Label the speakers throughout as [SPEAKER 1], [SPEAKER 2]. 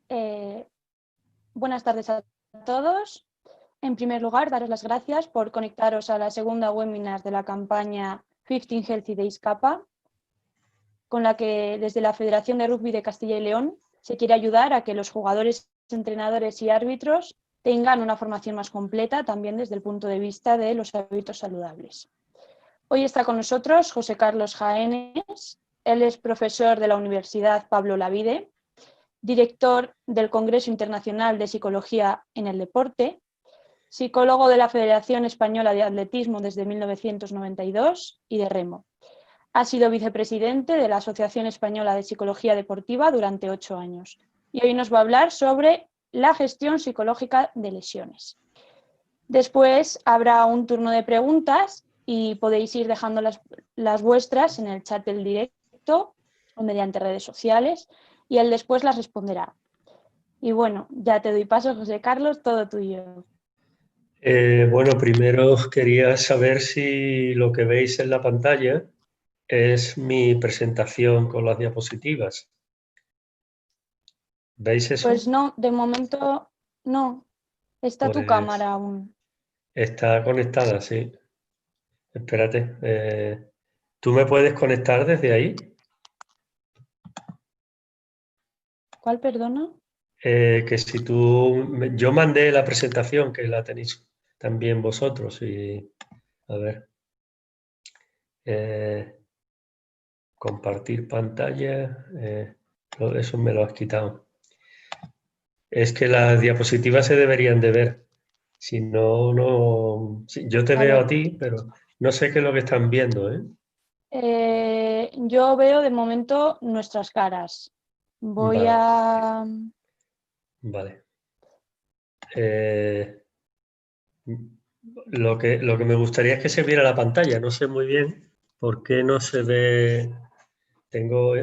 [SPEAKER 1] Eh, Buenas tardes a todos. En primer lugar, daros las gracias por conectaros a la segunda webinar de la campaña 15 Healthy Days CAPA, con la que desde la Federación de Rugby de Castilla y León se quiere ayudar a que los jugadores, entrenadores y árbitros tengan una formación más completa también desde el punto de vista de los hábitos saludables. Hoy está con nosotros José Carlos Jaénes. Él es profesor de la Universidad Pablo Olavide, director del Congreso Internacional de Psicología en el Deporte, psicólogo de la Federación Española de Atletismo desde 1992 y de Remo. Ha sido vicepresidente de la Asociación Española de Psicología Deportiva durante 8 años. Y hoy nos va a hablar sobre la gestión psicológica de lesiones. Después habrá un turno de preguntas y podéis ir dejando las vuestras en el chat del directo o mediante redes sociales y él después las responderá. Y bueno, ya te doy paso, José Carlos, todo tuyo.
[SPEAKER 2] Bueno, primero quería saber si lo que veis en la pantalla es mi presentación con las diapositivas. ¿Veis eso?
[SPEAKER 1] Pues no, de momento no. Está tu
[SPEAKER 2] Pues
[SPEAKER 1] cámara aún.
[SPEAKER 2] está conectada, sí. Espérate. ¿Tú me puedes conectar desde ahí?
[SPEAKER 1] ¿Cuál, perdona?
[SPEAKER 2] Que si yo mandé la presentación, que la tenéis también vosotros, y a ver, compartir pantalla, eso me lo has quitado. Es que las diapositivas se deberían de ver, si no, no, sí, yo te
[SPEAKER 1] A
[SPEAKER 2] veo a
[SPEAKER 1] ver,
[SPEAKER 2] ti, pero no sé qué es lo que están viendo, ¿eh?
[SPEAKER 1] yo veo de momento nuestras caras. Voy
[SPEAKER 2] Vale,
[SPEAKER 1] a...
[SPEAKER 2] vale. Eh, lo que me gustaría es que se viera la pantalla, no sé muy bien por qué no se ve. Tengo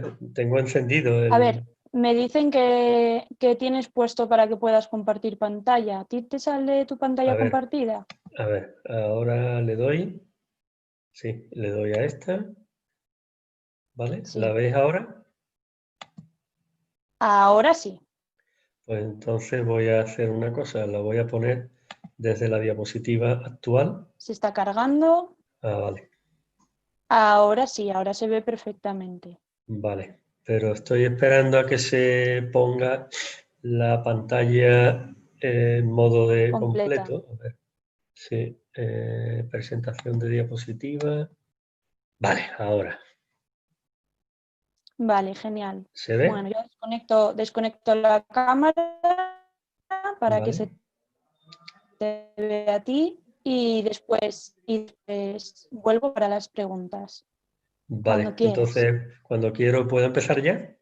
[SPEAKER 2] encendido
[SPEAKER 1] A ver,
[SPEAKER 2] el...
[SPEAKER 1] me dicen que tienes puesto para que puedas compartir pantalla. ¿A ti te sale tu
[SPEAKER 2] A
[SPEAKER 1] pantalla
[SPEAKER 2] ver,
[SPEAKER 1] compartida?
[SPEAKER 2] ahora le doy. Sí, le doy a esta. ¿Vale? ¿La
[SPEAKER 1] Sí.
[SPEAKER 2] veis ahora?
[SPEAKER 1] Ahora sí.
[SPEAKER 2] Pues entonces voy a hacer una cosa, la voy a poner desde la diapositiva actual.
[SPEAKER 1] Se está cargando.
[SPEAKER 2] Vale,
[SPEAKER 1] Ahora sí, ahora se ve perfectamente.
[SPEAKER 2] vale. Pero estoy esperando a que se ponga la pantalla en modo de
[SPEAKER 1] Completa.
[SPEAKER 2] completo. A ver, sí, presentación de diapositiva. Vale, ahora.
[SPEAKER 1] Vale, genial.
[SPEAKER 2] ¿Se
[SPEAKER 1] Bueno,
[SPEAKER 2] ve?
[SPEAKER 1] yo desconecto la cámara para que
[SPEAKER 2] Vale.
[SPEAKER 1] se te vea a ti y después vuelvo para las preguntas. Cuando
[SPEAKER 2] Vale,
[SPEAKER 1] quieras.
[SPEAKER 2] entonces cuando quiero, ¿puedo empezar ya?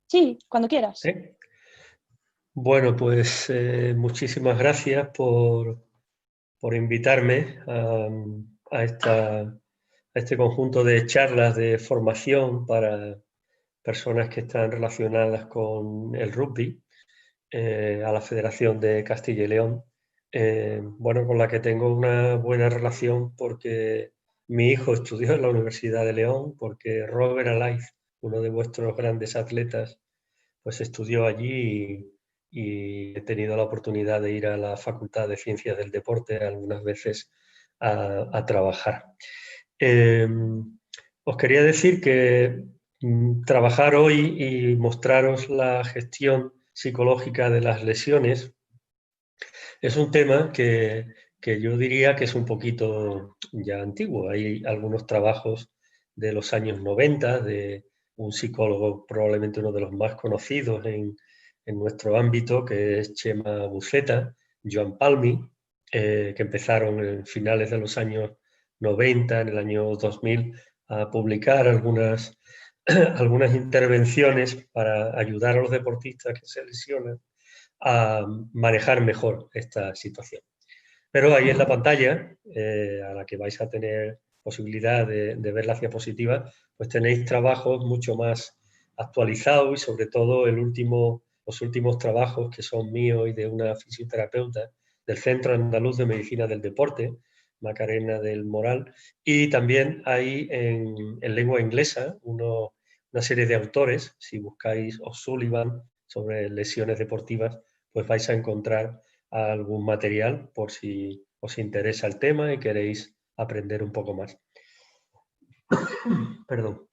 [SPEAKER 1] Sí, cuando quieras.
[SPEAKER 2] ¿Sí? Bueno, pues muchísimas gracias por invitarme a este conjunto de charlas de formación para personas que están relacionadas con el rugby, a la Federación de Castilla y León. Bueno, con la que tengo una buena relación porque mi hijo estudió en la Universidad de León, porque Robert Alaiz, uno de vuestros grandes atletas, pues estudió allí y he tenido la oportunidad de ir a la Facultad de Ciencias del Deporte algunas veces a trabajar. Eh, Os quería decir que trabajar hoy y mostraros la gestión psicológica de las lesiones es un tema que yo diría que es un poquito ya antiguo. Hay algunos trabajos de los años 90 de un psicólogo, probablemente uno de los más conocidos en nuestro ámbito, que es Chema Buceta, Joan Palmi, que empezaron en finales de los años 90, en el año 2000, a publicar algunas intervenciones para ayudar a los deportistas que se lesionan a manejar mejor esta situación. Pero ahí en la pantalla, a la que vais a tener posibilidad de ver las diapositivas, pues tenéis trabajos mucho más actualizados y sobre todo los últimos trabajos que son míos y de una fisioterapeuta del Centro Andaluz de Medicina del Deporte, Macarena del Moral, y también hay en lengua inglesa una serie de autores, si buscáis O'Sullivan sobre lesiones deportivas, pues vais a encontrar algún material por si os interesa el tema y queréis aprender un poco más. Perdón.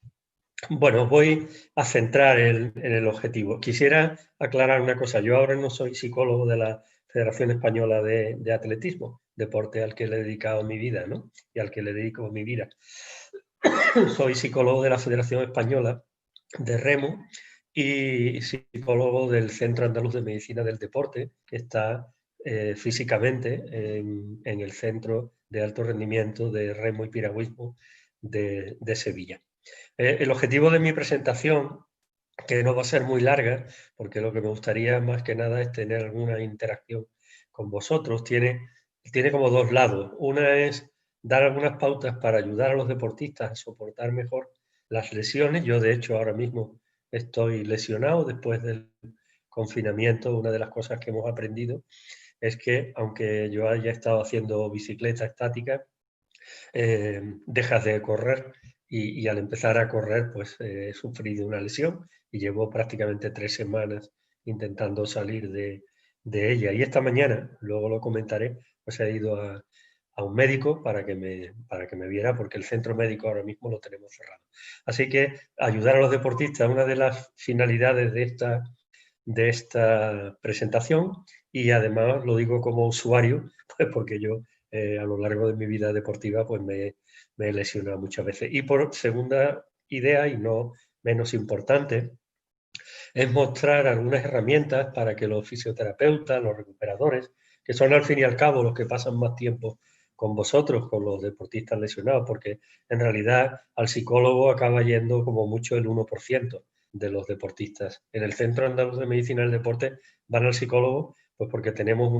[SPEAKER 2] Bueno, voy a centrar en el objetivo. Quisiera aclarar una cosa. Yo ahora no soy psicólogo de la Federación Española de Atletismo, deporte al que le he dedicado mi vida, ¿no? Y al que le dedico mi vida. Soy psicólogo de la Federación Española de Remo y psicólogo del Centro Andaluz de Medicina del Deporte, que está físicamente en el Centro de Alto Rendimiento de Remo y Piragüismo de Sevilla. El objetivo de mi presentación, que no va a ser muy larga, porque lo que me gustaría más que nada es tener alguna interacción con vosotros, tiene como dos lados. Una es dar algunas pautas para ayudar a los deportistas a soportar mejor las lesiones. Yo, de hecho, ahora mismo estoy lesionado después del confinamiento. Una de las cosas que hemos aprendido es que, aunque yo haya estado haciendo bicicleta estática, dejas de correr y al empezar a correr pues he sufrido una lesión y llevo prácticamente 3 semanas intentando salir de ella. Y esta mañana, luego lo comentaré, pues he ido a un médico para que me viera, porque el centro médico ahora mismo lo tenemos cerrado. Así que ayudar a los deportistas, una de las finalidades de esta presentación, y además lo digo como usuario, pues porque yo a lo largo de mi vida deportiva pues me he lesionado muchas veces. Y por segunda idea, y no menos importante, es mostrar algunas herramientas para que los fisioterapeutas, los recuperadores, que son al fin y al cabo los que pasan más tiempo con vosotros, con los deportistas lesionados, porque en realidad al psicólogo acaba yendo como mucho el 1% de los deportistas. En el Centro Andaluz de Medicina del Deporte van al psicólogo pues porque tenemos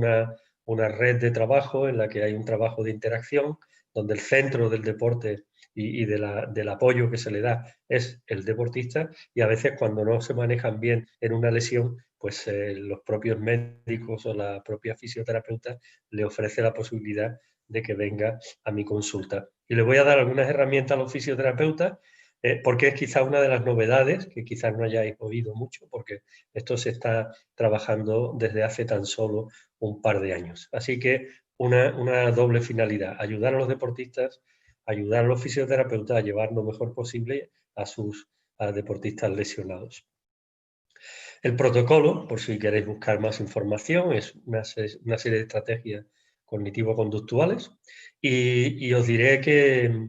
[SPEAKER 2] una red de trabajo en la que hay un trabajo de interacción, donde el centro del deporte y del apoyo que se le da es el deportista, y a veces cuando no se manejan bien en una lesión, pues los propios médicos o la propia fisioterapeuta le ofrece la posibilidad de que venga a mi consulta. Y le voy a dar algunas herramientas a los fisioterapeutas, porque es quizá una de las novedades, que quizás no hayáis oído mucho, porque esto se está trabajando desde hace tan solo un par de años. Así que una doble finalidad: ayudar a los deportistas, ayudar a los fisioterapeutas a llevar lo mejor posible a sus deportistas lesionados. El protocolo, por si queréis buscar más información, es una serie de estrategias cognitivo-conductuales, y os diré que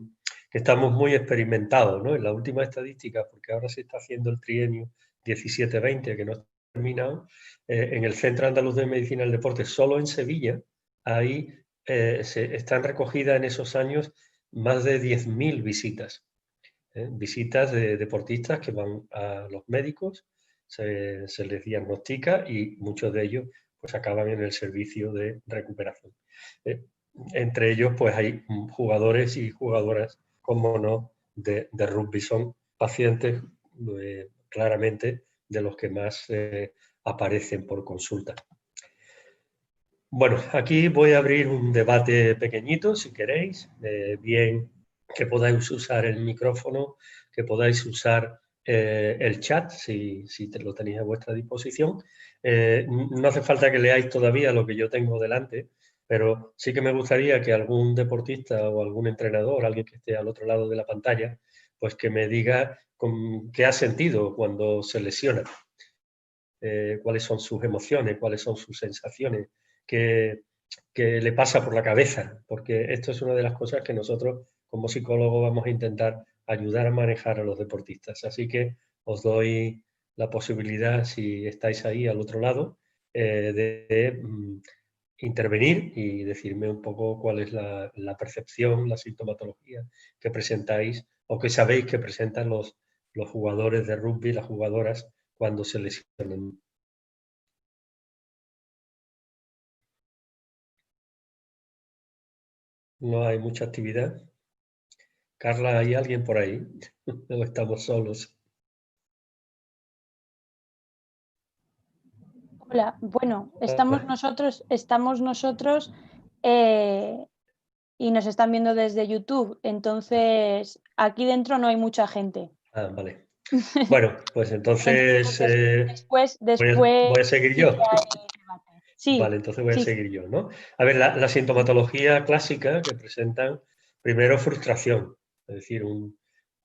[SPEAKER 2] estamos muy experimentados, ¿no? En la última estadística, porque ahora se está haciendo el trienio 17-20, que no está terminado, en el Centro Andaluz de Medicina del Deporte, solo en Sevilla, ahí están recogidas en esos años más de 10.000 visitas. Visitas de deportistas que van a los médicos, se les diagnostica y muchos de ellos pues acaban en el servicio de recuperación. Entre ellos pues hay jugadores y jugadoras, como no, de rugby. Son pacientes claramente de los que más aparecen por consulta. Bueno, aquí voy a abrir un debate pequeñito, si queréis, bien que podáis usar el micrófono, que podáis usar el chat, si lo tenéis a vuestra disposición. No hace falta que leáis todavía lo que yo tengo delante, pero sí que me gustaría que algún deportista o algún entrenador, alguien que esté al otro lado de la pantalla, pues que me diga qué ha sentido cuando se lesiona, cuáles son sus emociones, cuáles son sus sensaciones, qué le pasa por la cabeza, porque esto es una de las cosas que nosotros como psicólogos vamos a intentar ayudar a manejar a los deportistas. Así que os doy la posibilidad, si estáis ahí al otro lado, de intervenir y decirme un poco cuál es la percepción, la sintomatología que presentáis o que sabéis que presentan los jugadores de rugby, las jugadoras, cuando se lesionan. No hay mucha actividad. Carla, ¿hay alguien por ahí? ¿O estamos solos?
[SPEAKER 1] Hola, bueno, estamos nosotros y nos están viendo desde YouTube, entonces aquí dentro no hay mucha gente.
[SPEAKER 2] Ah, vale. Bueno, pues entonces voy a seguir
[SPEAKER 1] sí que
[SPEAKER 2] yo.
[SPEAKER 1] hay debate. Sí,
[SPEAKER 2] Vale, entonces voy a
[SPEAKER 1] sí, sí.
[SPEAKER 2] seguir yo, ¿no? A ver, la sintomatología clásica que presentan, primero frustración, es decir,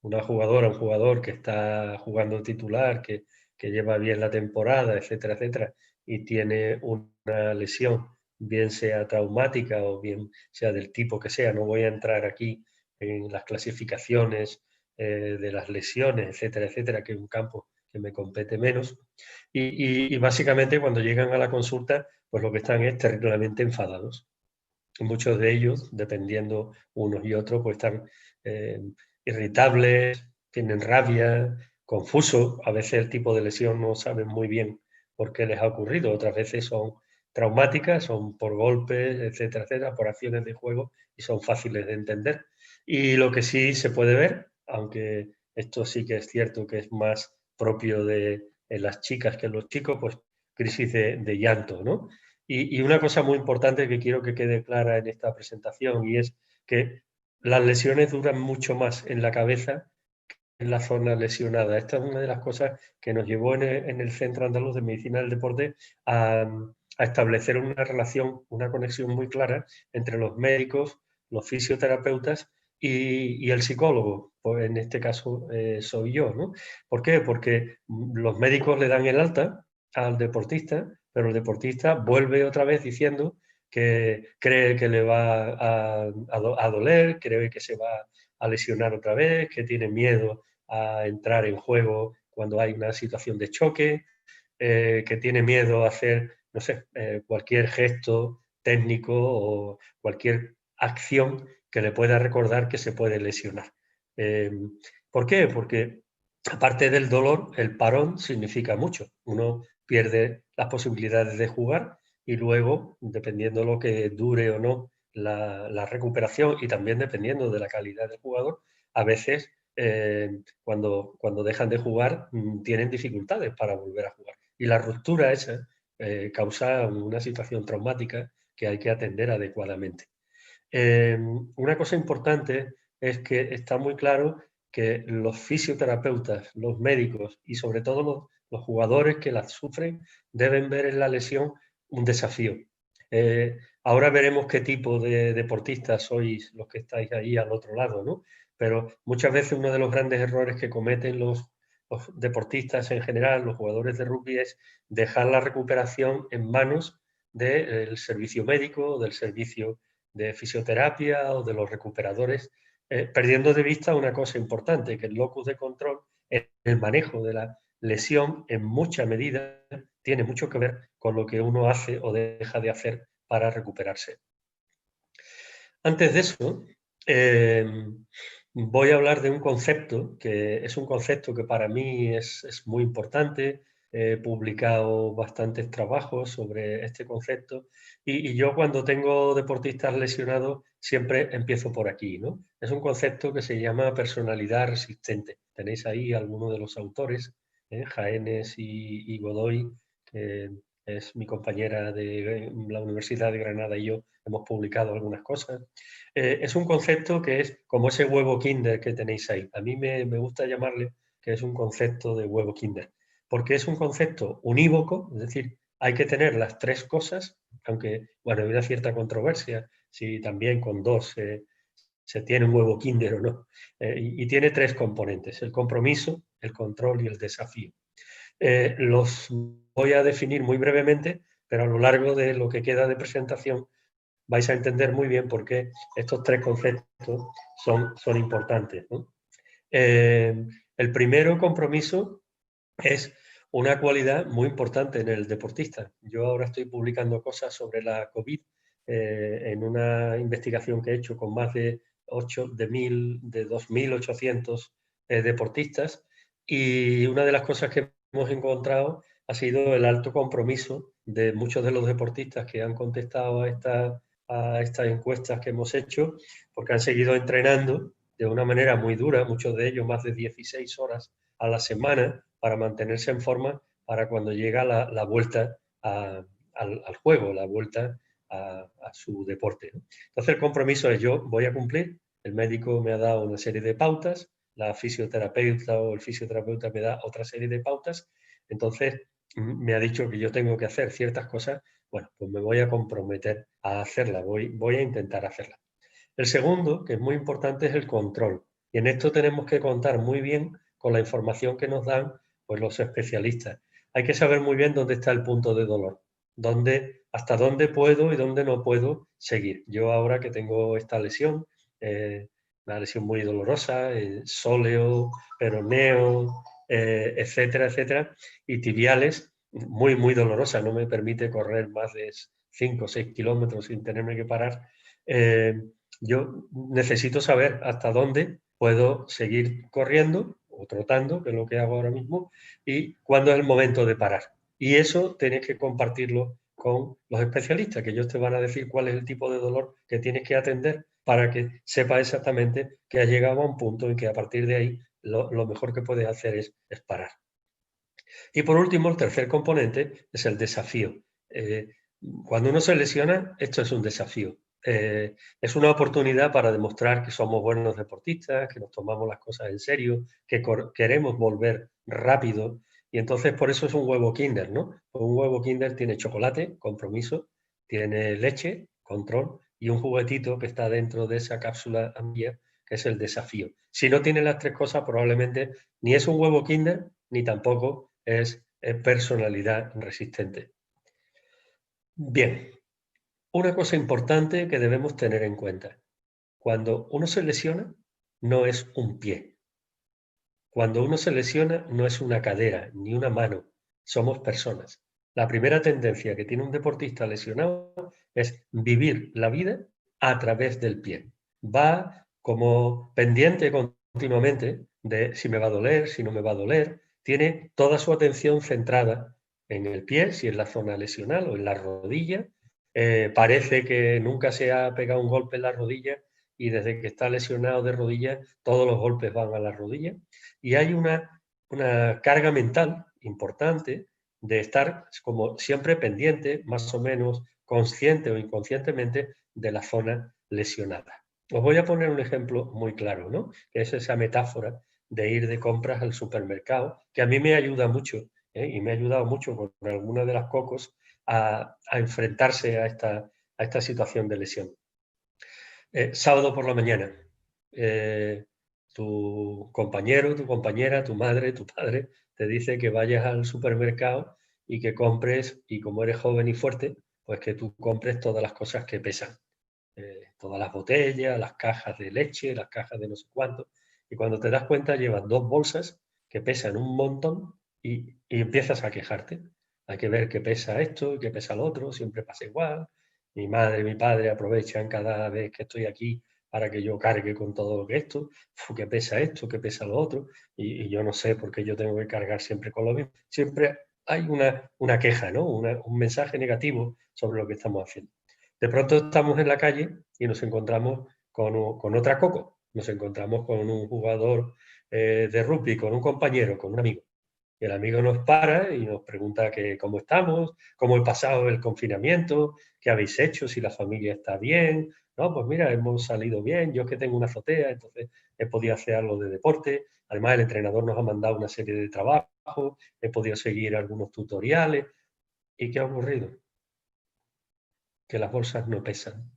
[SPEAKER 2] una jugadora, un jugador que está jugando titular, que lleva bien la temporada, etcétera, etcétera, y tiene una lesión, bien sea traumática o bien sea del tipo que sea, no voy a entrar aquí en las clasificaciones de las lesiones, etcétera, etcétera, que es un campo que me compete menos. Y básicamente cuando llegan a la consulta, pues lo que están es terriblemente enfadados. Muchos de ellos, dependiendo unos y otros, pues están eh, irritables, tienen rabia, confusos. A veces el tipo de lesión no saben muy bien por qué les ha ocurrido. Otras veces son traumáticas, son por golpes, etcétera, etcétera, por acciones de juego y son fáciles de entender. Y lo que sí se puede ver, aunque esto sí que es cierto que es más propio de las chicas que los chicos, pues crisis de llanto, ¿no? Y una cosa muy importante que quiero que quede clara en esta presentación y es que las lesiones duran mucho más en la cabeza que en la zona lesionada. Esta es una de las cosas que nos llevó en el Centro Andaluz de Medicina del Deporte a establecer una relación, una conexión muy clara entre los médicos, los fisioterapeutas y el psicólogo. Pues en este caso soy yo, ¿no? ¿Por qué? Porque los médicos le dan el alta al deportista, pero el deportista vuelve otra vez diciendo que cree que le va a doler, cree que se va a lesionar otra vez, que tiene miedo a entrar en juego cuando hay una situación de choque, que tiene miedo a hacer, no sé, cualquier gesto técnico o cualquier acción que le pueda recordar que se puede lesionar. Eh, ¿Por qué? Porque aparte del dolor, el parón significa mucho. Uno pierde las posibilidades de jugar y luego, dependiendo lo que dure o no la recuperación y también dependiendo de la calidad del jugador, a veces cuando dejan de jugar tienen dificultades para volver a jugar. Y la ruptura esa causa una situación traumática que hay que atender adecuadamente. Una cosa importante es que está muy claro que los fisioterapeutas, los médicos y sobre todo los jugadores que la sufren deben ver en la lesión un desafío. Ahora veremos qué tipo de deportistas sois los que estáis ahí al otro lado, ¿no? Pero muchas veces uno de los grandes errores que cometen los deportistas en general, los jugadores de rugby, es dejar la recuperación en manos del servicio médico, del servicio de fisioterapia o de los recuperadores, perdiendo de vista una cosa importante, que el locus de control, el manejo de la lesión, en mucha medida tiene mucho que ver con lo que uno hace o deja de hacer para recuperarse. Antes de eso, voy a hablar de un concepto que es un concepto que para mí es muy importante. He publicado bastantes trabajos sobre este concepto y yo cuando tengo deportistas lesionados siempre empiezo por aquí, ¿no? Es un concepto que se llama personalidad resistente. Tenéis ahí algunos de los autores, Jaénes y Godoy, que es mi compañera de la Universidad de Granada y yo hemos publicado algunas cosas. Es un concepto que es como ese huevo Kinder que tenéis ahí. A mí me gusta llamarle que es un concepto de huevo Kinder, porque es un concepto unívoco, es decir, hay que tener las tres cosas, aunque, bueno, hay una cierta controversia si también con dos se tiene un huevo Kinder o no. Y tiene tres componentes, el compromiso, el control y el desafío. Los voy a definir muy brevemente, pero a lo largo de lo que queda de presentación vais a entender muy bien por qué estos tres conceptos son importantes, ¿no? El primero compromiso es una cualidad muy importante en el deportista. Yo ahora estoy publicando cosas sobre la COVID en una investigación que he hecho con más de 2.800 deportistas y una de las cosas que hemos encontrado ha sido el alto compromiso de muchos de los deportistas que han contestado a estas encuestas que hemos hecho, porque han seguido entrenando de una manera muy dura, muchos de ellos más de 16 horas a la semana, para mantenerse en forma para cuando llega la vuelta al juego, la vuelta a su deporte, ¿no? Entonces el compromiso es yo voy a cumplir, el médico me ha dado una serie de pautas, la fisioterapeuta o el fisioterapeuta me da otra serie de pautas, entonces me ha dicho que yo tengo que hacer ciertas cosas, bueno, pues me voy a comprometer a hacerlas, voy a intentar hacerlas. El segundo, que es muy importante, es el control. Y en esto tenemos que contar muy bien con la información que nos dan pues, los especialistas. Hay que saber muy bien dónde está el punto de dolor, hasta dónde puedo y dónde no puedo seguir. Yo ahora que tengo esta lesión, una lesión muy dolorosa, sóleo, peroneo, etcétera, etcétera, y tibiales, muy, muy dolorosa, no me permite correr más de 5 o 6 kilómetros sin tenerme que parar. Yo necesito saber hasta dónde puedo seguir corriendo o trotando, que es lo que hago ahora mismo, y cuándo es el momento de parar. Y eso tienes que compartirlo con los especialistas, que ellos te van a decir cuál es el tipo de dolor que tienes que atender para que sepas exactamente que has llegado a un punto en que a partir de ahí lo mejor que puedes hacer es parar. Y por último, el tercer componente es el desafío. Cuando uno se lesiona, esto es un desafío. Es una oportunidad para demostrar que somos buenos deportistas, que nos tomamos las cosas en serio, que queremos volver rápido. Y entonces por eso es un huevo Kinder, ¿no? Pues un huevo Kinder tiene chocolate, compromiso, tiene leche, control, y un juguetito que está dentro de esa cápsula amarilla, que es el desafío. Si no tiene las tres cosas, probablemente ni es un huevo Kinder, ni tampoco es personalidad resistente. Bien, una cosa importante que debemos tener en cuenta. Cuando uno se lesiona, no es un pie. Cuando uno se lesiona, no es una cadera ni una mano. Somos personas. La primera tendencia que tiene un deportista lesionado es vivir la vida a través del pie. Va como pendiente continuamente de si me va a doler, si no me va a doler. Tiene toda su atención centrada en el pie, si es la zona lesional o en la rodilla. Parece que nunca se ha pegado un golpe en la rodilla y desde que está lesionado de rodilla, todos los golpes van a la rodilla. Y hay una carga mental importante de estar como siempre pendiente, más o menos consciente o inconscientemente, de la zona lesionada. Os voy a poner un ejemplo muy claro, ¿no? Que es esa metáfora de ir de compras al supermercado, que a mí me ayuda mucho, y me ha ayudado mucho con algunas de las cocos a enfrentarse a esta situación de lesión. Sábado por la mañana, tu compañero, tu compañera, tu madre, tu padre, te dice que vayas al supermercado y que compres, y como eres joven y fuerte, pues que tú compres todas las cosas que pesan. Todas las botellas, las cajas de leche, las cajas de no sé cuánto. Y cuando te das cuenta llevas 2 bolsas que pesan un montón y empiezas a quejarte. Hay que ver qué pesa esto y qué pesa lo otro, siempre pasa igual. Mi madre y mi padre aprovechan cada vez que estoy aquí para que yo cargue con todo lo que esto, que pesa esto, que pesa lo otro, y yo no sé por qué yo tengo que cargar siempre con lo mismo. Siempre hay una queja, ¿no? Un mensaje negativo sobre lo que estamos haciendo. De pronto estamos en la calle y nos encontramos con otra coco, nos encontramos con un jugador de rugby, con un compañero, con un amigo. Y el amigo nos para y nos pregunta que cómo estamos, cómo he pasado el confinamiento, qué habéis hecho, si la familia está bien. No, pues mira, hemos salido bien, yo es que tengo una azotea, entonces he podido hacer algo de deporte. Además, el entrenador nos ha mandado una serie de trabajos, he podido seguir algunos tutoriales. ¿Y qué ha ocurrido? Que las bolsas no pesan.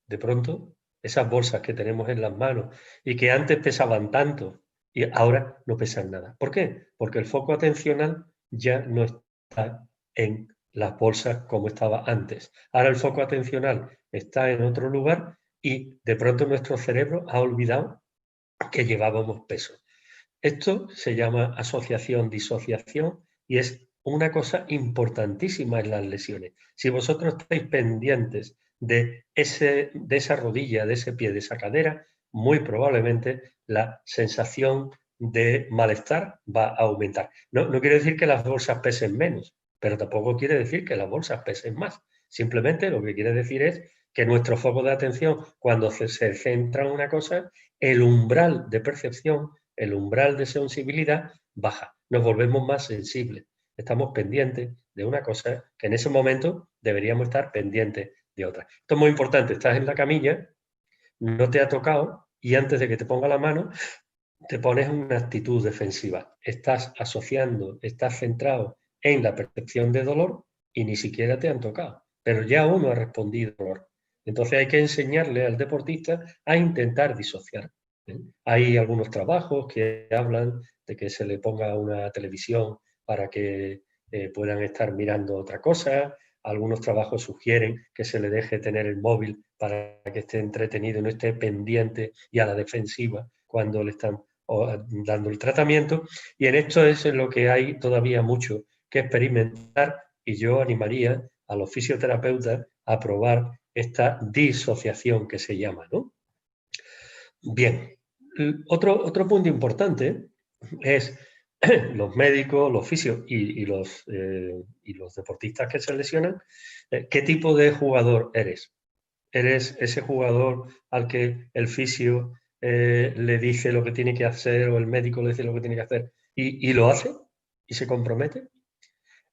[SPEAKER 2] De pronto, esas bolsas que tenemos en las manos y que antes pesaban tanto y ahora no pesan nada. ¿Por qué? Porque el foco atencional ya no está en las bolsas como estaba antes. Ahora el foco atencional está en otro lugar y de pronto nuestro cerebro ha olvidado que llevábamos peso. Esto se llama asociación-disociación y es una cosa importantísima en las lesiones. Si vosotros estáis pendientes de esa rodilla, de ese pie, de esa cadera, muy probablemente la sensación de malestar va a aumentar. No quiere decir que las bolsas pesen menos, pero tampoco quiere decir que las bolsas pesen más. Simplemente lo que quiere decir es que nuestro foco de atención, cuando se centra en una cosa, el umbral de percepción, el umbral de sensibilidad baja, nos volvemos más sensibles. Estamos pendientes de una cosa que en ese momento deberíamos estar pendientes de otra. Esto es muy importante, estás en la camilla, no te ha tocado y antes de que te ponga la mano, te pones en una actitud defensiva. Estás asociando, estás centrado en la percepción de dolor y ni siquiera te han tocado, pero ya uno ha respondido al dolor. Entonces hay que enseñarle al deportista a intentar disociar. Hay algunos trabajos que hablan de que se le ponga una televisión para que puedan estar mirando otra cosa. Algunos trabajos sugieren que se le deje tener el móvil para que esté entretenido, no esté pendiente y a la defensiva cuando le están dando el tratamiento. Y en esto es en lo que hay todavía mucho que experimentar, y yo animaría a los fisioterapeutas a probar esta disociación que se llama, ¿no? Bien, otro punto importante es los médicos, los fisios y los deportistas que se lesionan, ¿qué tipo de jugador eres? ¿Eres ese jugador al que el fisio le dice lo que tiene que hacer o el médico le dice lo que tiene que hacer y lo hace y se compromete?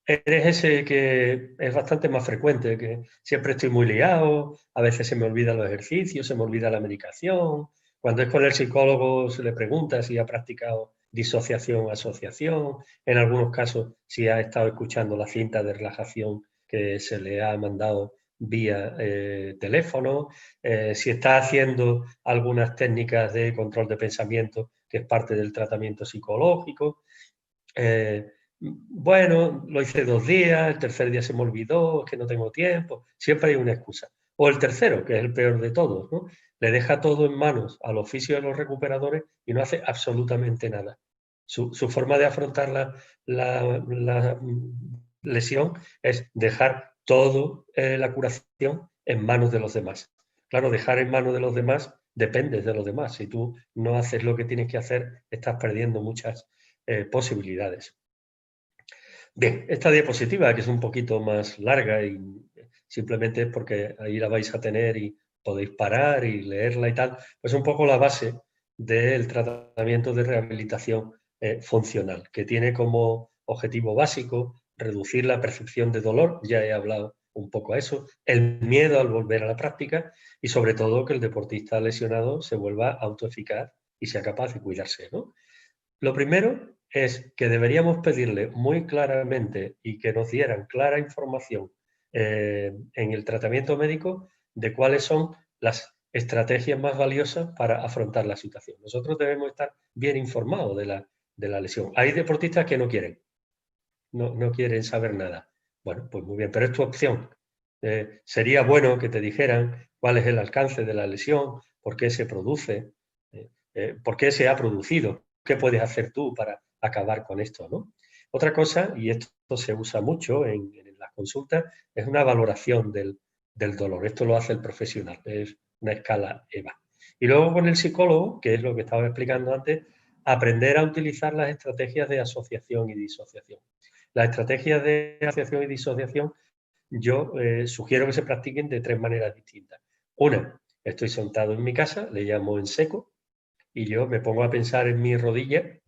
[SPEAKER 2] ¿Eres ese que es bastante más frecuente, que siempre estoy muy liado, a veces se me olvidan los ejercicios, se me olvida la medicación? Cuando es con el psicólogo se le pregunta si ha practicado disociación o asociación, en algunos casos si ha estado escuchando la cinta de relajación que se le ha mandado vía teléfono, si está haciendo algunas técnicas de control de pensamiento, que es parte del tratamiento psicológico. Bueno, lo hice 2 días, el tercer día se me olvidó, es que no tengo tiempo, siempre hay una excusa. O el tercero, que es el peor de todos, ¿no? Le deja todo en manos al oficio de los recuperadores y no hace absolutamente nada. Su forma de afrontar la lesión es dejar todo la curación en manos de los demás. Claro, dejar en manos de los demás depende de los demás. Si tú no haces lo que tienes que hacer, estás perdiendo muchas posibilidades. Bien, esta diapositiva, que es un poquito más larga y simplemente porque ahí la vais a tener y podéis parar y leerla y tal, pues un poco la base del tratamiento de rehabilitación funcional, que tiene como objetivo básico reducir la percepción de dolor, ya he hablado un poco a eso, el miedo al volver a la práctica y sobre todo que el deportista lesionado se vuelva autoeficaz y sea capaz de cuidarse, ¿no? Lo primero es que deberíamos pedirle muy claramente y que nos dieran clara información en el tratamiento médico de cuáles son las estrategias más valiosas para afrontar la situación. Nosotros debemos estar bien informados de la lesión. Hay deportistas que no quieren, no quieren saber nada. Bueno, pues muy bien, pero es tu opción. Sería bueno que te dijeran cuál es el alcance de la lesión, por qué se produce, por qué se ha producido, qué puedes hacer tú para acabar con esto, ¿no? Otra cosa, y esto se usa mucho en las consultas, es una valoración del dolor. Esto lo hace el profesional, es una escala EVA. Y luego con el psicólogo, que es lo que estaba explicando antes, aprender a utilizar las estrategias de asociación y disociación. Las estrategias de asociación y disociación yo sugiero que se practiquen de 3 maneras distintas. Una, estoy sentado en mi casa, le llamo en seco, y yo me pongo a pensar en mi rodilla,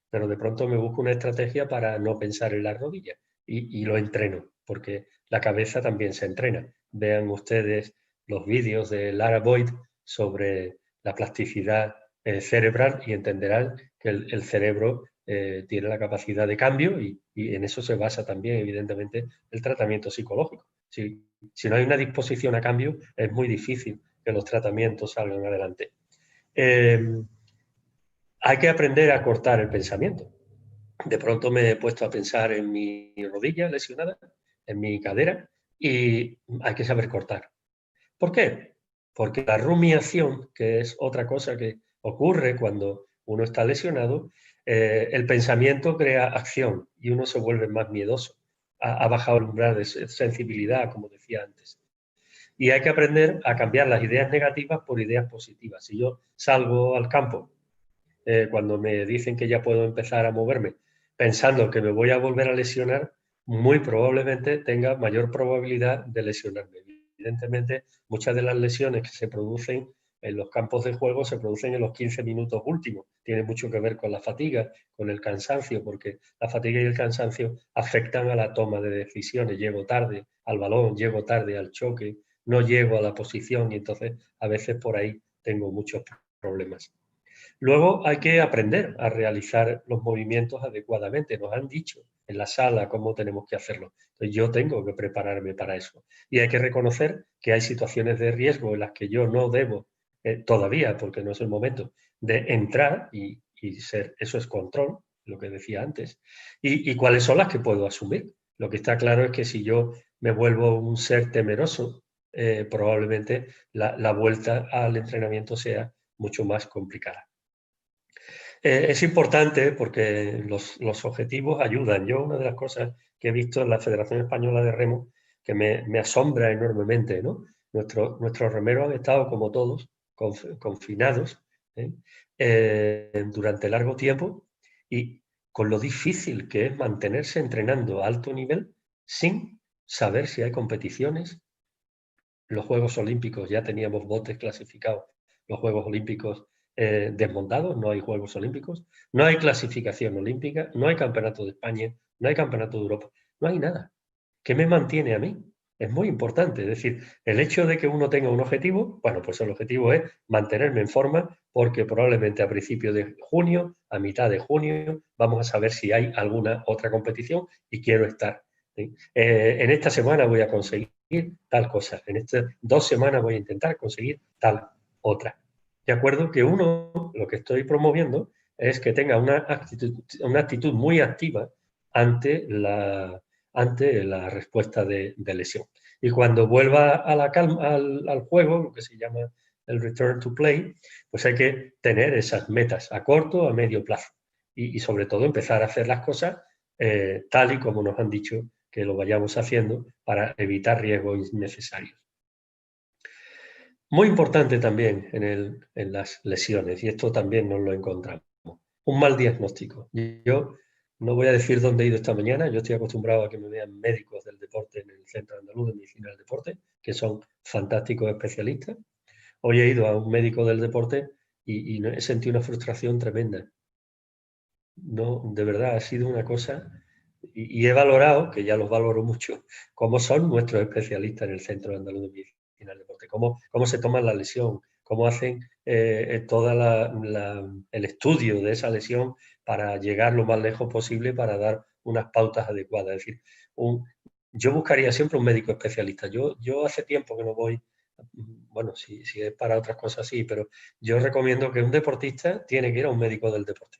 [SPEAKER 2] pero de pronto me busco una estrategia para no pensar en las rodillas y lo entreno, porque la cabeza también se entrena. Vean ustedes los vídeos de Lara Boyd sobre la plasticidad cerebral y entenderán que el cerebro tiene la capacidad de cambio y en eso se basa también, evidentemente, el tratamiento psicológico. Si no hay una disposición a cambio, es muy difícil que los tratamientos salgan adelante. Hay que aprender a cortar el pensamiento. De pronto me he puesto a pensar en mi rodilla lesionada, en mi cadera, y hay que saber cortar. ¿Por qué? Porque la rumiación, que es otra cosa que ocurre cuando uno está lesionado, el pensamiento crea acción y uno se vuelve más miedoso. Ha bajado el umbral de sensibilidad, como decía antes. Y hay que aprender a cambiar las ideas negativas por ideas positivas. Si yo salgo al campo cuando me dicen que ya puedo empezar a moverme, pensando que me voy a volver a lesionar, muy probablemente tenga mayor probabilidad de lesionarme. Evidentemente, muchas de las lesiones que se producen en los campos de juego se producen en los 15 minutos últimos. Tiene mucho que ver con la fatiga, con el cansancio, porque la fatiga y el cansancio afectan a la toma de decisiones. Llego tarde al balón, llego tarde al choque, no llego a la posición y entonces a veces por ahí tengo muchos problemas. Luego hay que aprender a realizar los movimientos adecuadamente. Nos han dicho en la sala cómo tenemos que hacerlo. Entonces yo tengo que prepararme para eso. Y hay que reconocer que hay situaciones de riesgo en las que yo no debo todavía, porque no es el momento, de entrar y ser, eso es control, lo que decía antes, y cuáles son las que puedo asumir. Lo que está claro es que si yo me vuelvo un ser temeroso, probablemente la vuelta al entrenamiento sea mucho más complicada. Es importante porque los objetivos ayudan. Yo una de las cosas que he visto en la Federación Española de Remo que me asombra enormemente, ¿no? Nuestros remeros han estado, como todos, confinados durante largo tiempo y con lo difícil que es mantenerse entrenando a alto nivel sin saber si hay competiciones. Los Juegos Olímpicos ya teníamos botes clasificados, los Juegos Olímpicos desmontados, no hay Juegos Olímpicos, no hay clasificación olímpica, no hay Campeonato de España, no hay Campeonato de Europa, no hay nada. ¿Qué me mantiene a mí? Es muy importante, es decir, el hecho de que uno tenga un objetivo, bueno, pues el objetivo es mantenerme en forma porque probablemente a principios de junio, a mitad de junio, vamos a saber si hay alguna otra competición y quiero estar. ¿Sí? En esta semana voy a conseguir tal cosa, en estas 2 semanas voy a intentar conseguir tal otra. De acuerdo que uno, lo que estoy promoviendo es que tenga una actitud muy activa ante la respuesta de lesión. Y cuando vuelva a la calma, al juego, lo que se llama el return to play, pues hay que tener esas metas a corto, a medio plazo. Y sobre todo empezar a hacer las cosas tal y como nos han dicho que lo vayamos haciendo para evitar riesgos innecesarios. Muy importante también en las lesiones, y esto también nos lo encontramos, un mal diagnóstico. Yo no voy a decir dónde he ido esta mañana, yo estoy acostumbrado a que me vean médicos del deporte en el Centro Andaluz de Medicina del Deporte, que son fantásticos especialistas. Hoy he ido a un médico del deporte y he sentido una frustración tremenda. No, de verdad, ha sido una cosa, y he valorado, que ya los valoro mucho, cómo son nuestros especialistas en el Centro Andaluz de Medicina del Deporte, cómo se toman la lesión, cómo hacen todo el estudio de esa lesión para llegar lo más lejos posible para dar unas pautas adecuadas. Es decir, yo buscaría siempre un médico especialista. Yo hace tiempo que no voy, bueno, si es para otras cosas sí, pero yo recomiendo que un deportista tiene que ir a un médico del deporte.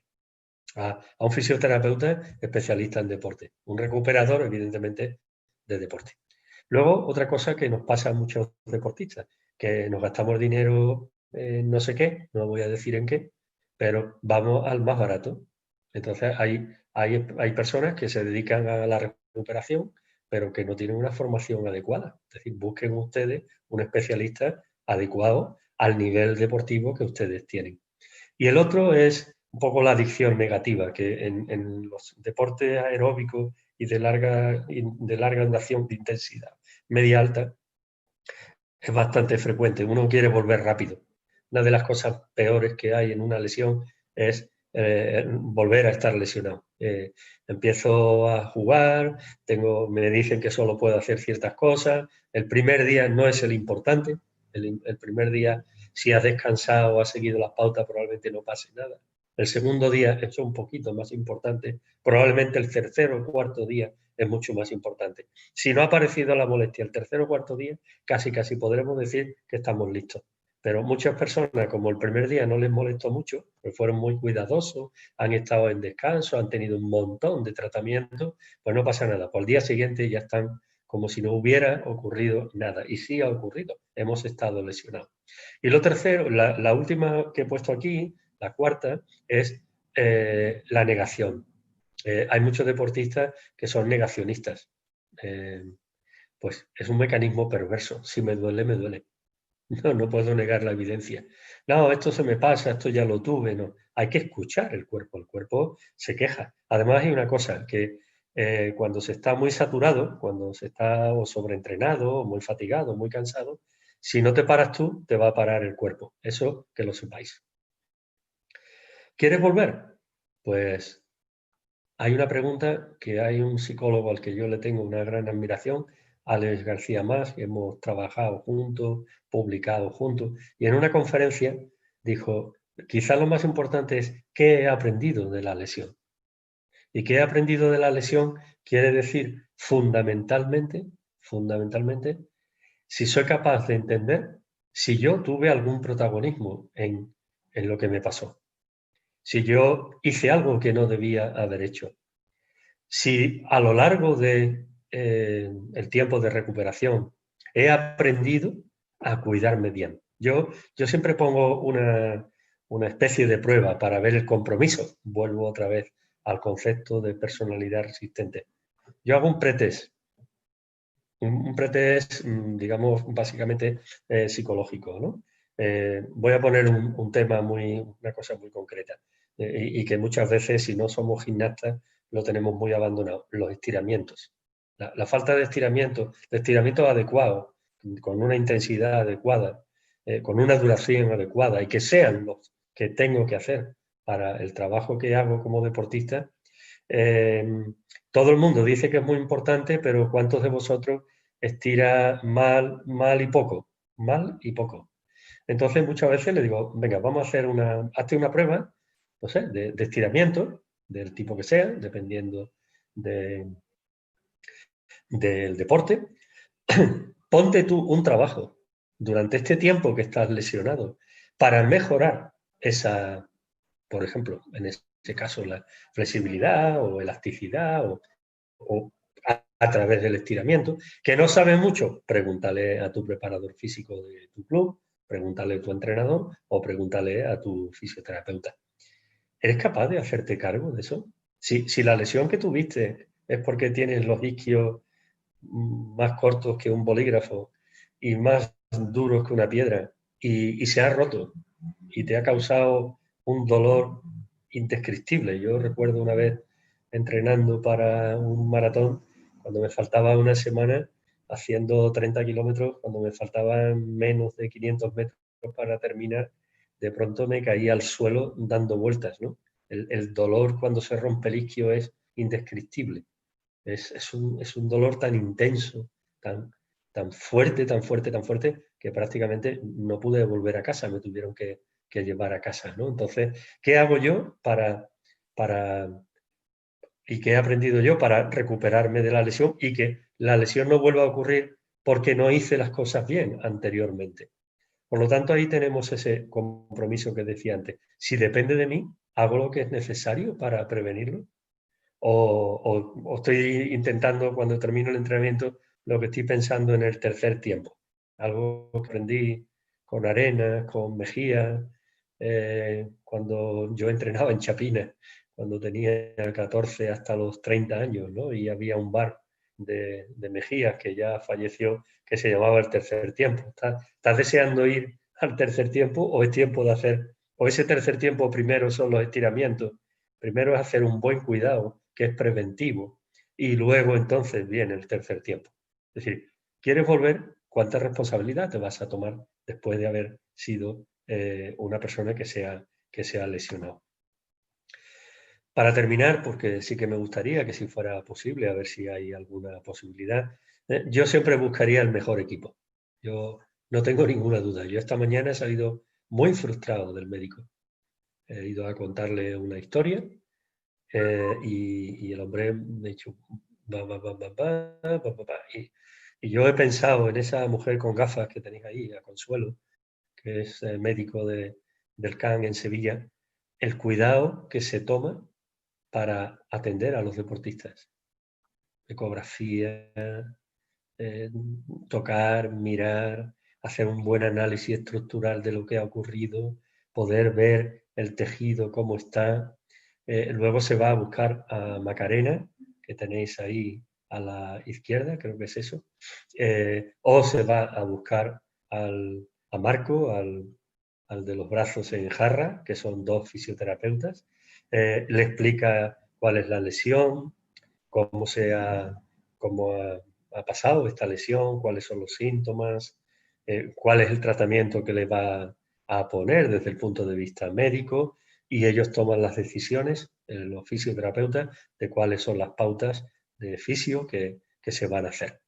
[SPEAKER 2] A un fisioterapeuta especialista en deporte, un recuperador, evidentemente, de deporte. Luego, otra cosa que nos pasa a muchos deportistas, que nos gastamos dinero en no sé qué, no voy a decir en qué, pero vamos al más barato. Entonces, hay personas que se dedican a la recuperación, pero que no tienen una formación adecuada. Es decir, busquen ustedes un especialista adecuado al nivel deportivo que ustedes tienen. Y el otro es un poco la adicción negativa, que en los deportes aeróbicos y de larga duración, de intensidad media alta, es bastante frecuente. Uno quiere volver rápido. Una de las cosas peores que hay en una lesión es volver a estar lesionado. Empiezo a jugar, me dicen que solo puedo hacer ciertas cosas. El primer día no es el importante. El primer día, si has descansado o has seguido las pautas, probablemente no pase nada. El segundo día es un poquito más importante. Probablemente el tercero o cuarto día es mucho más importante. Si no ha aparecido la molestia el tercer o cuarto día, casi podremos decir que estamos listos. Pero muchas personas, como el primer día no les molestó mucho, pues fueron muy cuidadosos, han estado en descanso, han tenido un montón de tratamientos, pues no pasa nada. Por el día siguiente ya están como si no hubiera ocurrido nada. Y sí ha ocurrido, hemos estado lesionados. Y lo tercero, la última que he puesto aquí, la cuarta, es la negación. Hay muchos deportistas que son negacionistas. Pues es un mecanismo perverso. Si me duele, me duele. No puedo negar la evidencia. No, esto se me pasa, esto ya lo tuve. No, hay que escuchar el cuerpo se queja. Además hay una cosa, que cuando se está muy saturado, cuando se está o sobreentrenado, o muy fatigado, muy cansado, si no te paras tú, te va a parar el cuerpo. Eso que lo sepáis. ¿Quieres volver? Pues hay una pregunta que hay un psicólogo al que yo le tengo una gran admiración, Alex García Mas, que hemos trabajado juntos, publicado juntos, y en una conferencia dijo, quizás lo más importante es qué he aprendido de la lesión. Y qué he aprendido de la lesión quiere decir fundamentalmente, si soy capaz de entender si yo tuve algún protagonismo en lo que me pasó. Si yo hice algo que no debía haber hecho. Si a lo largo de el tiempo de recuperación he aprendido a cuidarme bien. Yo siempre pongo una especie de prueba para ver el compromiso. Vuelvo otra vez al concepto de personalidad resistente. Yo hago un pretest. Un pretest, digamos, básicamente psicológico, ¿no? Voy a poner un tema una cosa muy concreta y que muchas veces, si no somos gimnastas, lo tenemos muy abandonado, los estiramientos. La falta de estiramiento adecuado, con una intensidad adecuada, con una duración adecuada y que sean los que tengo que hacer para el trabajo que hago como deportista. Todo el mundo dice que es muy importante, pero ¿cuántos de vosotros estira mal y poco? Mal y poco. Entonces muchas veces le digo, venga, vamos a hacer hazte una prueba, no sé, de estiramiento, del tipo que sea, dependiendo del deporte. Ponte tú un trabajo durante este tiempo que estás lesionado para mejorar esa, por ejemplo, en este caso, la flexibilidad o elasticidad o a través del estiramiento. Que no sabes mucho, pregúntale a tu preparador físico de tu club, pregúntale a tu entrenador o pregúntale a tu fisioterapeuta. ¿Eres capaz de hacerte cargo de eso? Si la lesión que tuviste es porque tienes los isquios más cortos que un bolígrafo y más duros que una piedra y se ha roto y te ha causado un dolor indescriptible. Yo recuerdo una vez entrenando para un maratón, cuando me faltaba una semana, haciendo 30 kilómetros, cuando me faltaban menos de 500 metros para terminar, de pronto me caí al suelo dando vueltas, ¿no? El dolor cuando se rompe el isquio es indescriptible. Es un dolor tan intenso, tan fuerte, tan fuerte, tan fuerte, que prácticamente no pude volver a casa, me tuvieron que llevar a casa, ¿no? Entonces, ¿qué hago yo y qué he aprendido yo para recuperarme de la lesión y que la lesión no vuelva a ocurrir porque no hice las cosas bien anteriormente? Por lo tanto, ahí tenemos ese compromiso que decía antes. Si depende de mí, hago lo que es necesario para prevenirlo. O estoy intentando, cuando termino el entrenamiento, lo que estoy pensando en el tercer tiempo. Algo que aprendí con Arenas, con Mejía, cuando yo entrenaba en Chapina, cuando tenía 14 hasta los 30 años, ¿no? Y había un bar de Mejías que ya falleció, que se llamaba El Tercer Tiempo. ¿Estás deseando ir al tercer tiempo o es tiempo de hacer, o ese tercer tiempo primero son los estiramientos? Primero es hacer un buen cuidado, que es preventivo, y luego entonces viene el tercer tiempo. Es decir, ¿quieres volver? ¿Cuánta responsabilidad te vas a tomar después de haber sido una persona que se ha lesionado? Para terminar, porque sí que me gustaría que si fuera posible, a ver si hay alguna posibilidad, yo siempre buscaría el mejor equipo. Yo no tengo ninguna duda. Yo esta mañana he salido muy frustrado del médico. He ido a contarle una historia y el hombre me ha dicho, y yo he pensado en esa mujer con gafas que tenéis ahí, a Consuelo, que es médico del CAN en Sevilla, el cuidado que se toma para atender a los deportistas. Ecografía, tocar, mirar, hacer un buen análisis estructural de lo que ha ocurrido, poder ver el tejido, cómo está. Luego se va a buscar a Macarena, que tenéis ahí a la izquierda, creo que es eso, o se va a buscar a Marco, al de los brazos en jarra, que son dos fisioterapeutas, le explica cuál es la lesión, cómo ha pasado esta lesión, cuáles son los síntomas, cuál es el tratamiento que le va a poner desde el punto de vista médico, y ellos toman las decisiones, los fisioterapeutas, de cuáles son las pautas de fisio que se van a hacer.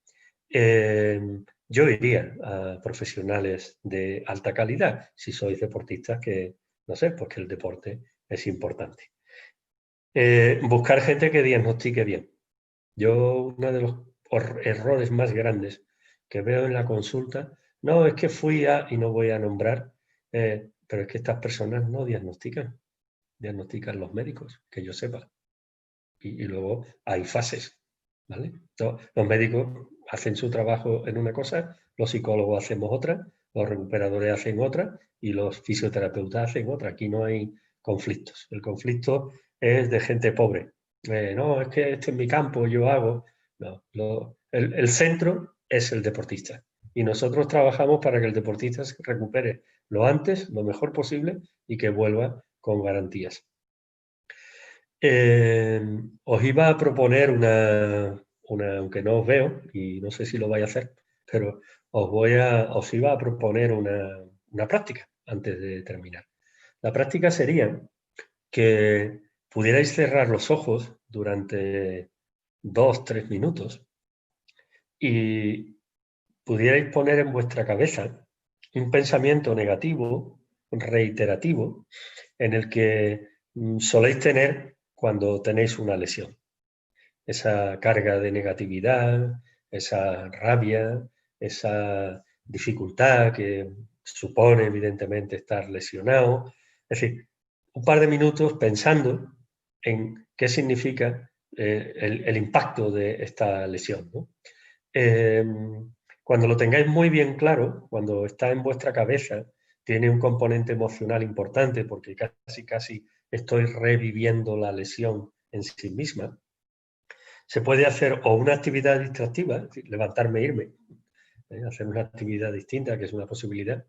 [SPEAKER 2] Yo iría a profesionales de alta calidad, si sois deportistas que No sé, pues que el deporte es importante. Buscar gente que diagnostique bien. Yo, uno de los errores más grandes que veo en la consulta, no es que fui a, y no voy a nombrar, pero es que estas personas no diagnostican los médicos, que yo sepa. Y luego hay fases, ¿vale? Entonces, los médicos hacen su trabajo en una cosa, los psicólogos hacemos otra, los recuperadores hacen otra y los fisioterapeutas hacen otra. Aquí no hay conflictos. El conflicto es de gente pobre. No, es que este es mi campo, yo hago. No, el centro es el deportista. Y nosotros trabajamos para que el deportista se recupere lo antes, lo mejor posible y que vuelva con garantías. Os iba a proponer aunque no os veo y no sé si lo vais a hacer, pero os iba a proponer una práctica antes de terminar. La práctica sería que pudierais cerrar los ojos durante 2-3 minutos y pudierais poner en vuestra cabeza un pensamiento negativo, reiterativo, en el que soléis tener cuando tenéis una lesión. Esa carga de negatividad, esa rabia, esa dificultad que supone evidentemente estar lesionado. Es decir, un par de minutos pensando en qué significa el impacto de esta lesión, ¿no? Cuando lo tengáis muy bien claro, cuando está en vuestra cabeza, tiene un componente emocional importante porque casi estoy reviviendo la lesión en sí misma. Se puede hacer o una actividad distractiva, es decir, levantarme e irme, hacer una actividad distinta, que es una posibilidad,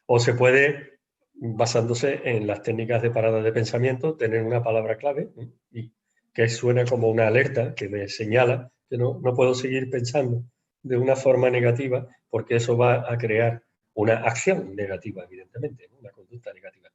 [SPEAKER 2] o se puede, basándose en las técnicas de parada de pensamiento, tener una palabra clave y que suena como una alerta que me señala que no puedo seguir pensando de una forma negativa porque eso va a crear una acción negativa, evidentemente, ¿no? Una conducta negativa.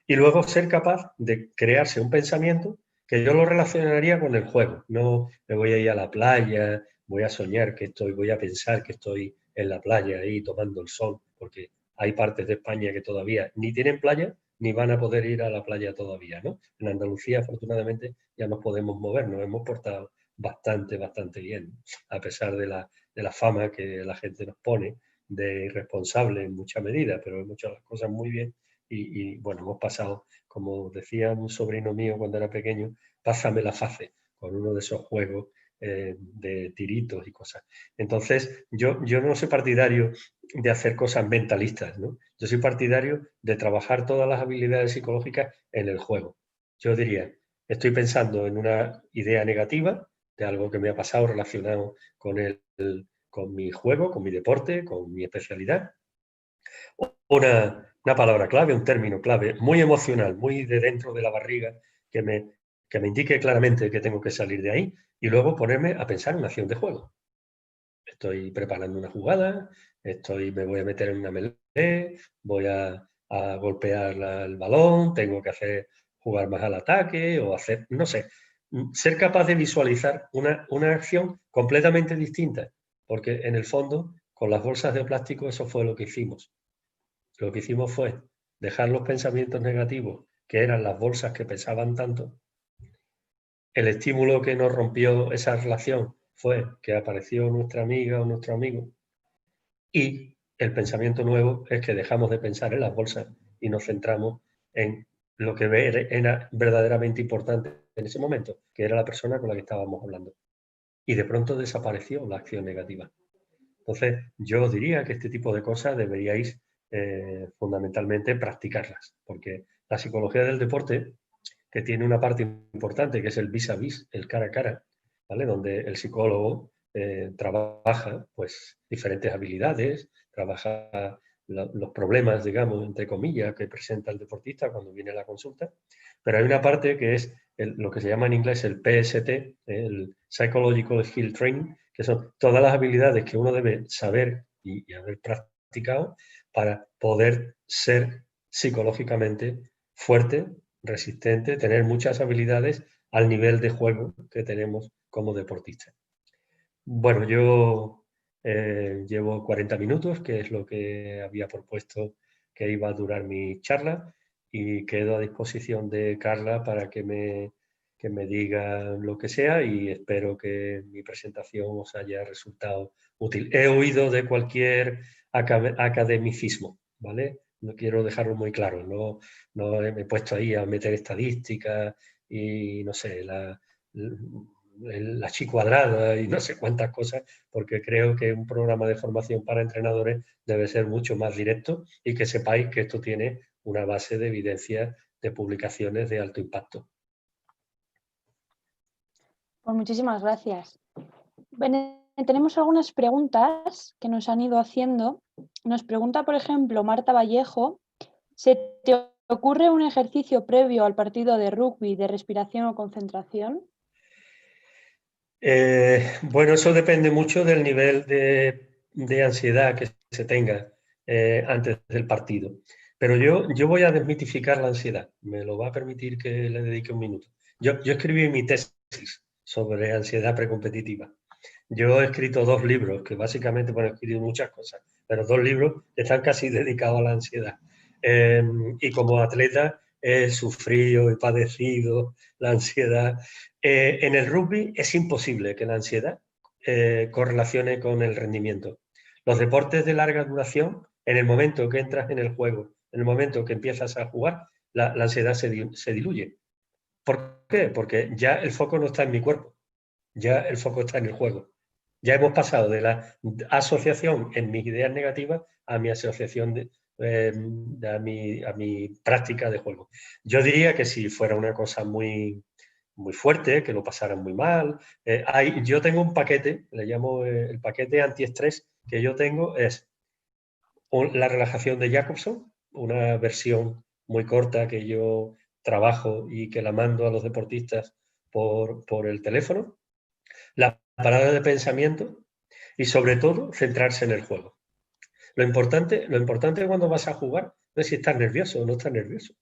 [SPEAKER 2] Y luego ser capaz de crearse un pensamiento que yo lo relacionaría con el juego. No me voy a ir a la playa, voy a soñar voy a pensar que estoy en la playa ahí tomando el sol, porque hay partes de España que todavía ni tienen playa ni van a poder ir a la playa todavía, ¿no? En Andalucía, afortunadamente, ya nos podemos mover, nos hemos portado bastante bien, a pesar de la fama que la gente nos pone de irresponsable en mucha medida, pero hemos hecho las cosas muy bien y bueno, hemos pasado, como decía un sobrino mío cuando era pequeño, pásame la fase, con uno de esos juegos de tiritos y cosas. Entonces, yo no soy partidario de hacer cosas mentalistas, ¿no? Yo soy partidario de trabajar todas las habilidades psicológicas en el juego. Yo diría, estoy pensando en una idea negativa de algo que me ha pasado relacionado con mi juego, con mi deporte, con mi especialidad. Una palabra clave, un término clave, muy emocional, muy de dentro de la barriga, que me indique claramente que tengo que salir de ahí y luego ponerme a pensar en una acción de juego. Estoy preparando una jugada, me voy a meter en una melee, voy a golpear el balón, tengo que jugar más al ataque o hacer, no sé, ser capaz de visualizar una acción completamente distinta, porque en el fondo, con las bolsas de plástico, eso fue lo que hicimos. Lo que hicimos fue dejar los pensamientos negativos, que eran las bolsas que pesaban tanto. El estímulo que nos rompió esa relación fue que apareció nuestra amiga o nuestro amigo. Y el pensamiento nuevo es que dejamos de pensar en las bolsas y nos centramos en lo que era verdaderamente importante en ese momento, que era la persona con la que estábamos hablando. Y de pronto desapareció la acción negativa. Entonces, yo os diría que este tipo de cosas deberíais fundamentalmente practicarlas, porque la psicología del deporte, que tiene una parte importante, que es el vis a vis, el cara a cara, ¿vale? Donde el psicólogo trabaja pues, diferentes habilidades, trabaja los problemas, digamos, entre comillas, que presenta el deportista cuando viene a la consulta, pero hay una parte que es lo que se llama en inglés el PST, el Psychological Skill Training, que son todas las habilidades que uno debe saber y haber practicado para poder ser psicológicamente fuerte, resistente, tener muchas habilidades al nivel de juego que tenemos como deportistas. Bueno, yo llevo 40 minutos, que es lo que había propuesto que iba a durar mi charla. y quedo a disposición de Carla para que me diga lo que sea y espero que mi presentación os haya resultado útil. He oído de cualquier academicismo, ¿vale? No quiero dejarlo muy claro, no me he puesto ahí a meter estadísticas y no sé, la chi cuadrada y no sé cuántas cosas, porque creo que un programa de formación para entrenadores debe ser mucho más directo y que sepáis que esto tiene una base de evidencia de publicaciones de alto impacto.
[SPEAKER 1] Pues muchísimas gracias. Bueno, tenemos algunas preguntas que nos han ido haciendo. Nos pregunta, por ejemplo, Marta Vallejo, ¿se te ocurre un ejercicio previo al partido de rugby de respiración o concentración?
[SPEAKER 2] Bueno, eso depende mucho del nivel de ansiedad que se tenga antes del partido. Pero yo voy a desmitificar la ansiedad. Me lo va a permitir que le dedique un minuto. Yo escribí mi tesis sobre ansiedad precompetitiva. Yo he escrito 2 libros, que básicamente, bueno, he escrito muchas cosas, pero 2 libros están casi dedicados a la ansiedad. Y como atleta he sufrido, he padecido la ansiedad. En el rugby es imposible que la ansiedad correlacione con el rendimiento. Los deportes de larga duración, en el momento que entras en el juego, en el momento que empiezas a jugar, la ansiedad se diluye. ¿Por qué? Porque ya el foco no está en mi cuerpo, ya el foco está en el juego. Ya hemos pasado de la asociación en mis ideas negativas a mi asociación a mi práctica de juego. Yo diría que si fuera una cosa muy, muy fuerte, que lo pasaran muy mal. Yo tengo un paquete, le llamo el paquete antiestrés que yo tengo, es la relajación de Jacobson, una versión muy corta que yo trabajo y que la mando a los deportistas por el teléfono, la parada de pensamiento y sobre todo centrarse en el juego. Lo importante cuando vas a jugar no es si estás nervioso o no estás nervioso.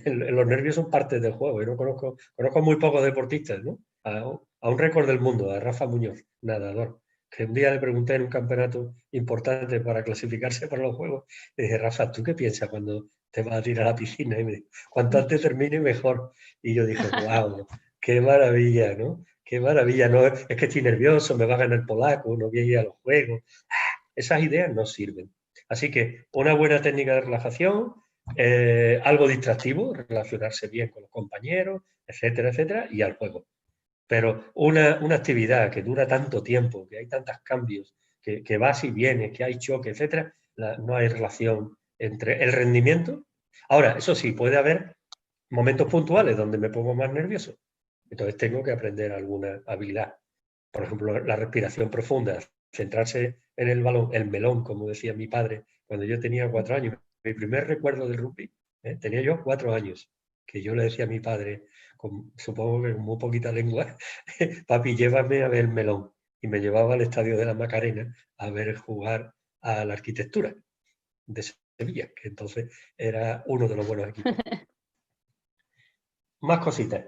[SPEAKER 2] Los nervios son parte del juego. Yo no conozco muy pocos deportistas, ¿no? A un récord del mundo, a Rafa Muñoz, nadador, que un día le pregunté en un campeonato importante para clasificarse para los juegos, y dije, Rafa, ¿tú qué piensas cuando te vas a tirar a la piscina? Y me dijo, cuanto antes termine, mejor. Y yo dije, wow, qué maravilla, ¿no? Qué maravilla, no es que estoy nervioso, me va a ganar el polaco, no voy a ir a los juegos. Esas ideas no sirven. Así que una buena técnica de relajación, algo distractivo, relacionarse bien con los compañeros, etcétera, etcétera, y al juego. Pero una actividad que dura tanto tiempo, que hay tantos cambios, que vas y vienes, que hay choque, etcétera, no hay relación entre el rendimiento. Ahora, eso sí, puede haber momentos puntuales donde me pongo más nervioso. Entonces tengo que aprender alguna habilidad. Por ejemplo, la respiración profunda, centrarse en el balón, el melón, como decía mi padre, cuando yo tenía 4 años. Mi primer recuerdo del rugby, tenía yo 4 años, que yo le decía a mi padre, supongo que con muy poquita lengua, papi, llévame a ver el melón. Y me llevaba al estadio de la Macarena a ver jugar a la Arquitectura de Sevilla, que entonces era uno de los buenos equipos. Más cositas.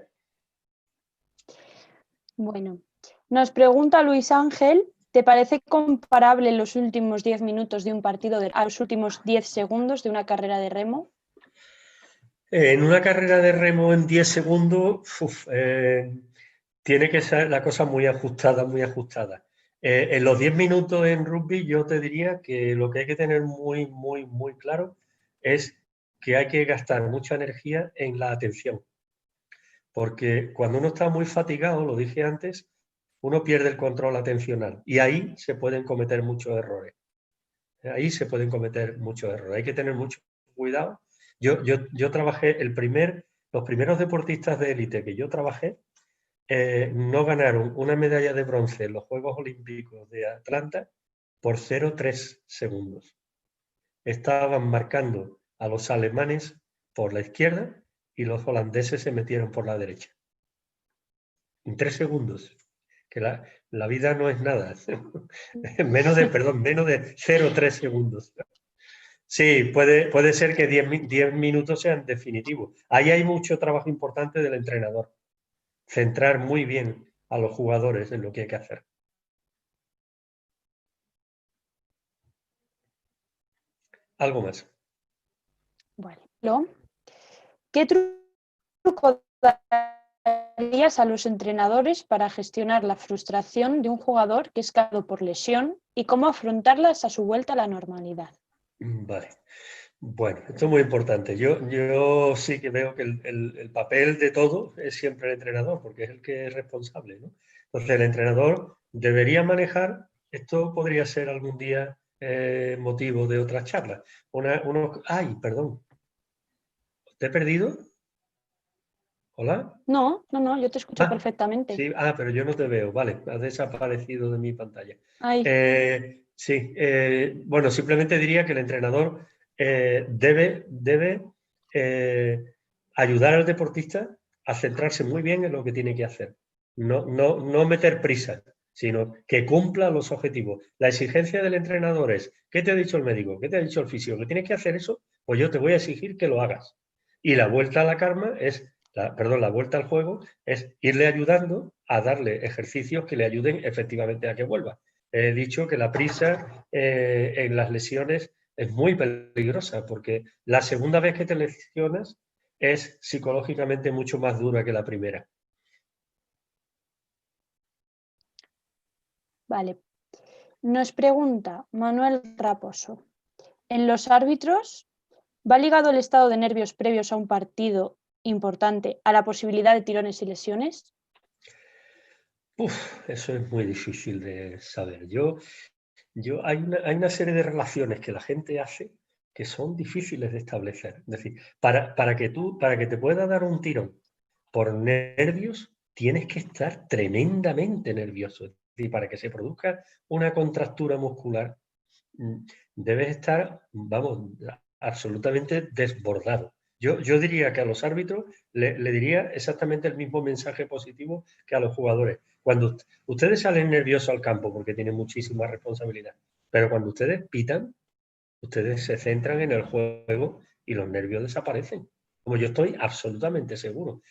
[SPEAKER 1] Bueno, nos pregunta Luis Ángel, ¿te parece comparable los últimos 10 minutos de un partido a los últimos 10 segundos de una carrera de remo?
[SPEAKER 2] En una carrera de remo en 10 segundos, tiene que ser la cosa muy ajustada, muy ajustada. En los 10 minutos en rugby yo te diría que lo que hay que tener muy, muy, muy claro es que hay que gastar mucha energía en la atención. Porque cuando uno está muy fatigado, lo dije antes, uno pierde el control atencional y ahí se pueden cometer muchos errores. Ahí se pueden cometer muchos errores. Hay que tener mucho cuidado. Yo trabajé los primeros deportistas de élite que yo trabajé no ganaron una medalla de bronce en los Juegos Olímpicos de Atlanta por 0,3 segundos. Estaban marcando a los alemanes por la izquierda y los holandeses se metieron por la derecha. En 3 segundos. Que la vida no es nada. menos de 0,3 segundos. Sí, puede ser que 10 minutos sean definitivos. Ahí hay mucho trabajo importante del entrenador. Centrar muy bien a los jugadores en lo que hay que hacer. Algo más.
[SPEAKER 1] Bueno, ¿Qué truco darías a los entrenadores para gestionar la frustración de un jugador que es caído por lesión y cómo afrontarlas a su vuelta a la normalidad?
[SPEAKER 2] Vale. Bueno, esto es muy importante. Yo sí que veo que el papel de todo es siempre el entrenador, porque es el que es responsable, ¿no? Entonces, el entrenador debería manejar, esto podría ser algún día motivo de otra charla. Ay, perdón, ¿te he perdido? ¿Hola?
[SPEAKER 1] No, yo te escucho
[SPEAKER 2] Ah,
[SPEAKER 1] perfectamente.
[SPEAKER 2] sí, pero yo no te veo, vale, has desaparecido de mi pantalla.
[SPEAKER 1] Ay,
[SPEAKER 2] Sí, bueno, simplemente diría que el entrenador debe ayudar al deportista a centrarse muy bien en lo que tiene que hacer. No meter prisa, sino que cumpla los objetivos. La exigencia del entrenador es, ¿qué te ha dicho el médico? ¿Qué te ha dicho el fisio? ¿Que tienes que hacer eso? Pues yo te voy a exigir que lo hagas. Y la vuelta a la karma es, la vuelta al juego es irle ayudando a darle ejercicios que le ayuden efectivamente a que vuelva. He dicho que la prisa en las lesiones es muy peligrosa porque la segunda vez que te lesionas es psicológicamente mucho más dura que la primera.
[SPEAKER 1] vale. Nos pregunta Manuel Raposo. ¿En los árbitros va ligado el estado de nervios previos a un partido importante a la posibilidad de tirones y lesiones?
[SPEAKER 2] Eso es muy difícil de saber. Hay una serie de relaciones que la gente hace que son difíciles de establecer. Es decir, para que te pueda dar un tirón por nervios, tienes que estar tremendamente nervioso. Es decir, para que se produzca una contractura muscular, debes estar, vamos, absolutamente desbordado. Yo diría que a los árbitros le diría exactamente el mismo mensaje positivo que a los jugadores. Cuando ustedes salen nerviosos al campo porque tienen muchísima responsabilidad, pero cuando ustedes pitan, ustedes se centran en el juego y los nervios desaparecen. Como yo estoy absolutamente seguro.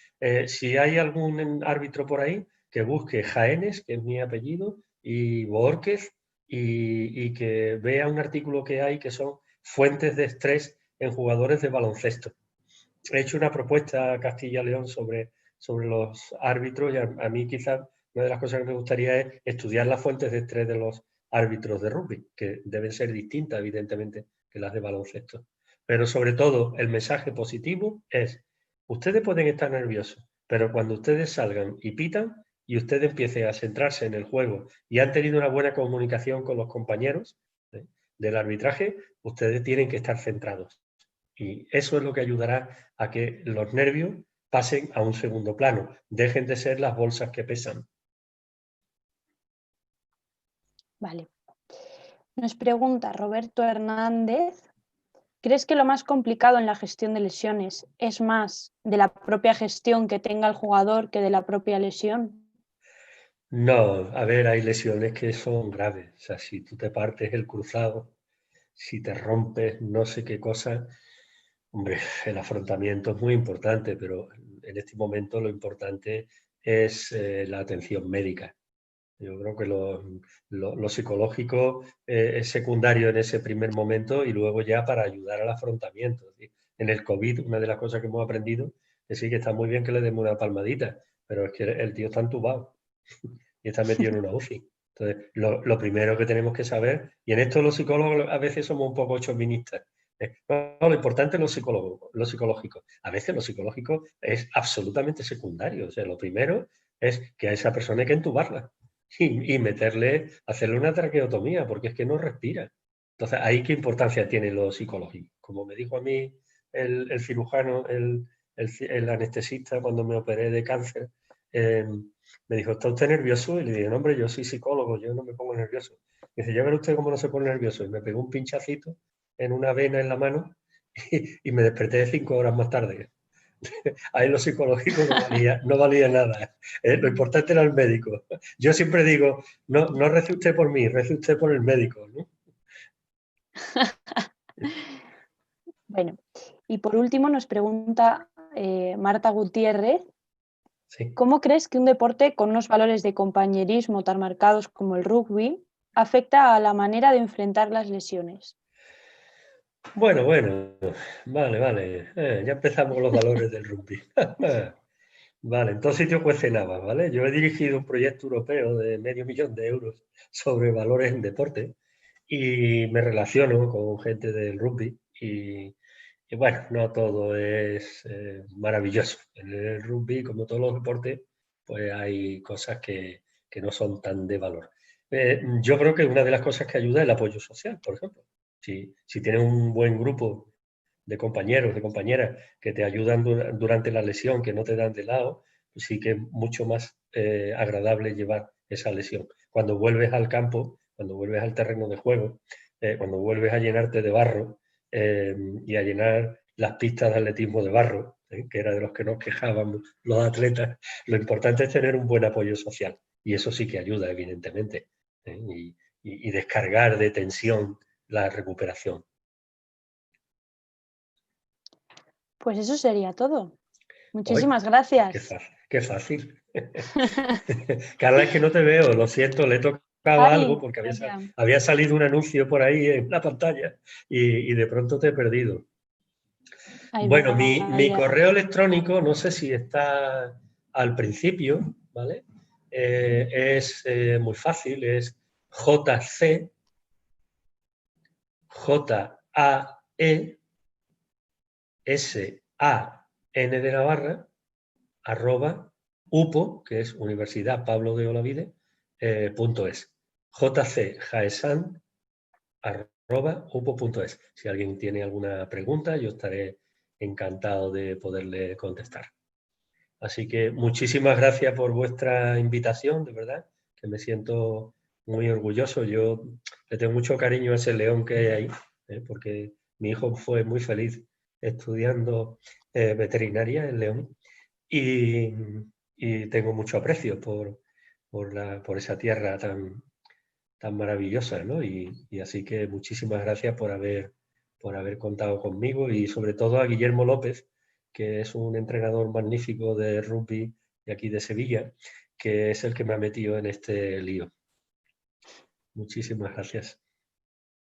[SPEAKER 2] Si hay algún árbitro por ahí que busque Jaénes, que es mi apellido, y Borges, y que vea un artículo que hay que son fuentes de estrés en jugadores de baloncesto. He hecho una propuesta a Castilla-León sobre los árbitros y a mí quizás una de las cosas que me gustaría es estudiar las fuentes de estrés de los árbitros de rugby, que deben ser distintas, evidentemente, que las de baloncesto. Pero sobre todo, el mensaje positivo es, ustedes pueden estar nerviosos, pero cuando ustedes salgan y pitan y ustedes empiecen a centrarse en el juego y han tenido una buena comunicación con los compañeros del arbitraje, ustedes tienen que estar centrados. Y eso es lo que ayudará a que los nervios pasen a un segundo plano, dejen de ser las bolsas que pesan.
[SPEAKER 1] Vale. Nos pregunta Roberto Hernández. ¿Crees que lo más complicado en la gestión de lesiones es más de la propia gestión que tenga el jugador que de la propia lesión?
[SPEAKER 2] No, a ver, hay lesiones que son graves. O sea, si tú te partes el cruzado, si te rompes no sé qué cosa, hombre, el afrontamiento es muy importante, pero en este momento lo importante es la atención médica. Yo creo que lo psicológico es secundario en ese primer momento y luego ya para ayudar al afrontamiento. ¿Sí? En el COVID, una de las cosas que hemos aprendido es sí que está muy bien que le demos una palmadita, pero es que el tío está entubado y está metido en una UCI. Entonces, lo primero que tenemos que saber, y en esto los psicólogos a veces somos un poco chauvinistas, no, lo importante es lo psicológico. A veces lo psicológico es absolutamente secundario. O sea, lo primero es que a esa persona hay que entubarla y hacerle una traqueotomía, porque es que no respira. Entonces, ahí qué importancia tiene lo psicológico. Como me dijo a mí el cirujano, el anestesista, cuando me operé de cáncer, me dijo, ¿está usted nervioso? Y le dije, no, hombre, yo soy psicólogo, yo no me pongo nervioso. Me dice, ya verá usted cómo no se pone nervioso. Y me pegó un pinchacito en una vena en la mano y me desperté 5 horas más tarde. Ahí lo psicológico no valía nada. Lo importante era el médico. Yo siempre digo, no rece usted por mí, rece usted por el médico. ¿No?
[SPEAKER 1] Bueno, y por último nos pregunta Marta Gutiérrez,
[SPEAKER 2] Sí.
[SPEAKER 1] ¿cómo crees que un deporte con unos valores de compañerismo tan marcados como el rugby afecta a la manera de enfrentar las lesiones?
[SPEAKER 2] Bueno, vale. Ya empezamos los valores del rugby. Vale, en todo sitio cuece nada, ¿vale? Yo he dirigido un proyecto europeo de $500.000 sobre valores en deporte y me relaciono con gente del rugby y bueno, no todo es maravilloso. En el rugby, como todos los deportes, pues hay cosas que no son tan de valor. Yo creo que una de las cosas que ayuda es el apoyo social, por ejemplo. Si tienes un buen grupo de compañeros, de compañeras que te ayudan durante la lesión, que no te dan de lado, pues sí que es mucho más agradable llevar esa lesión. Cuando vuelves al campo, cuando vuelves al terreno de juego, cuando vuelves a llenarte de barro y a llenar las pistas de atletismo de barro, que era de los que nos quejábamos los atletas, lo importante es tener un buen apoyo social. Y eso sí que ayuda, evidentemente, y descargar de tensión la recuperación.
[SPEAKER 1] Pues eso sería todo.
[SPEAKER 2] Hoy,
[SPEAKER 1] Muchísimas
[SPEAKER 2] qué
[SPEAKER 1] gracias.
[SPEAKER 2] fácil, qué fácil. Carla, es que no te veo, lo siento, le he tocado algo
[SPEAKER 1] Ay,
[SPEAKER 2] porque
[SPEAKER 1] vaya.
[SPEAKER 2] había salido un anuncio por ahí en la pantalla y de pronto te he perdido.
[SPEAKER 1] Ay,
[SPEAKER 2] Bueno, mi
[SPEAKER 1] vaya.
[SPEAKER 2] correo electrónico, no sé si está al principio, ¿vale? Es muy fácil, es JC, JAE, SAN de Navarra, arroba UPO, que es Universidad Pablo de Olavide, .es. jcjaesan arroba upo.es. Si alguien tiene alguna pregunta, yo estaré encantado de poderle contestar. Así que muchísimas gracias por vuestra invitación, de verdad, que me siento muy orgulloso. Yo le tengo mucho cariño a ese león que hay ahí, porque mi hijo fue muy feliz estudiando veterinaria en León y, y tengo mucho aprecio por esa tierra tan maravillosa, ¿no? Y así que muchísimas gracias por haber contado conmigo y sobre todo a Guillermo López, que es un entrenador magnífico de rugby de aquí de Sevilla, que es el que me ha metido en este lío. Muchísimas gracias.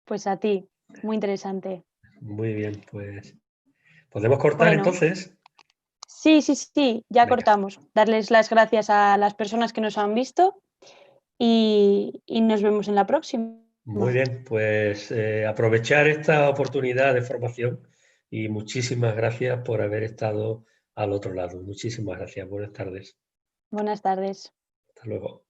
[SPEAKER 1] Pues a ti. Muy interesante.
[SPEAKER 2] Muy bien, pues podemos cortar
[SPEAKER 1] Bueno,
[SPEAKER 2] entonces.
[SPEAKER 1] sí, ya
[SPEAKER 2] Venga.
[SPEAKER 1] cortamos. Darles las gracias a las personas que nos han visto y nos vemos en la próxima.
[SPEAKER 2] Muy bien, pues aprovechar esta oportunidad de formación y muchísimas gracias por haber estado al otro lado. Muchísimas gracias. Buenas tardes.
[SPEAKER 1] Buenas tardes.
[SPEAKER 2] Hasta luego.